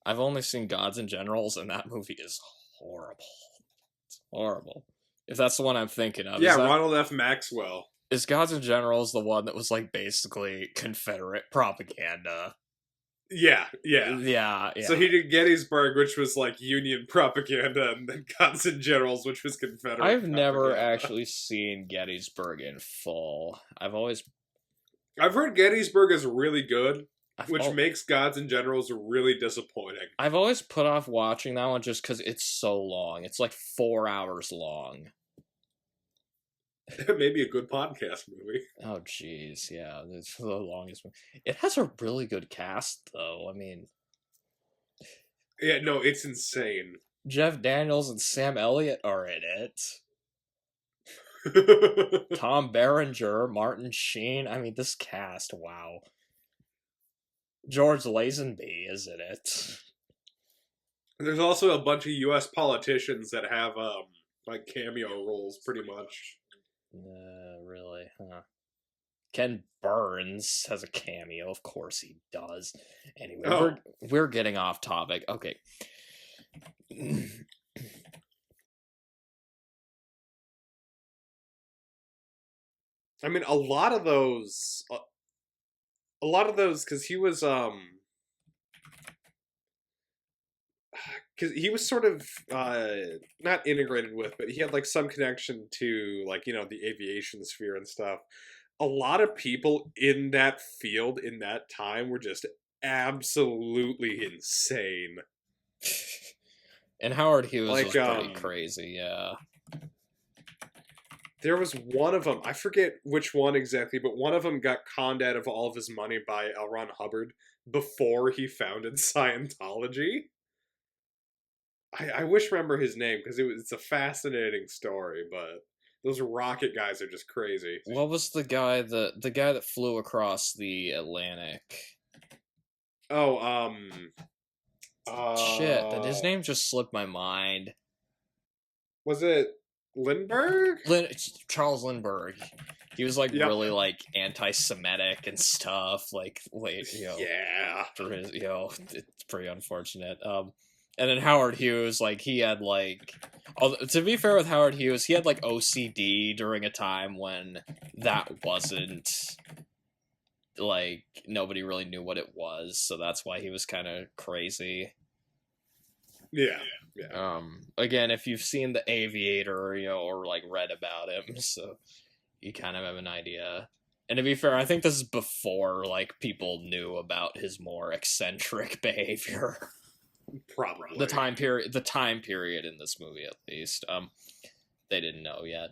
I've only seen Gods and Generals, and that movie is horrible. It's horrible. If that's the one I'm thinking of. Yeah, Ronald F. Maxwell. Is Gods and Generals the one that was, like, basically Confederate propaganda? Yeah. Yeah. So he did Gettysburg, which was, like, Union propaganda, and then Gods and Generals, which was Confederate I've propaganda. never actually seen Gettysburg in full. I've heard Gettysburg is really good, which makes Gods and Generals really disappointing. I've always put off watching that one just because it's so long. It's like 4 hours long. Maybe a good podcast movie. Oh, jeez, yeah, it's the longest one. It has a really good cast, though. I mean, yeah, no, it's insane. Jeff Daniels and Sam Elliott are in it. Tom Berenger, Martin Sheen. I mean, this cast, wow. George Lazenby is in it. There's also a bunch of U.S. politicians that have, like, cameo roles, pretty much. Really, huh? Ken Burns has a cameo. Of course he does. Anyway, we're getting off topic. Okay. I mean, a lot of those, because he was, because he was sort of not integrated with, but he had like some connection to, like, you know, the aviation sphere and stuff. A lot of people in that field in that time were just absolutely insane. And Howard Hughes was pretty crazy, yeah. There was one of them, I forget which one exactly, but one of them got conned out of all of his money by L. Ron Hubbard before he founded Scientology. I wish I remember his name, because it's a fascinating story, but those rocket guys are just crazy. What was the guy that flew across the Atlantic? Oh, shit, his name just slipped my mind. Was it Lindbergh? Charles Lindbergh. He was like really like anti-Semitic and stuff. Like, yeah, for his, it's pretty unfortunate. And then Howard Hughes, like, he had like, to be fair with Howard Hughes, he had like OCD during a time when that wasn't, like, nobody really knew what it was, so that's why he was kind of crazy. Yeah. Again, if you've seen The Aviator, or like read about him, so you kind of have an idea. And to be fair, I think this is before like people knew about his more eccentric behavior. Probably the time period in this movie, at least, they didn't know yet.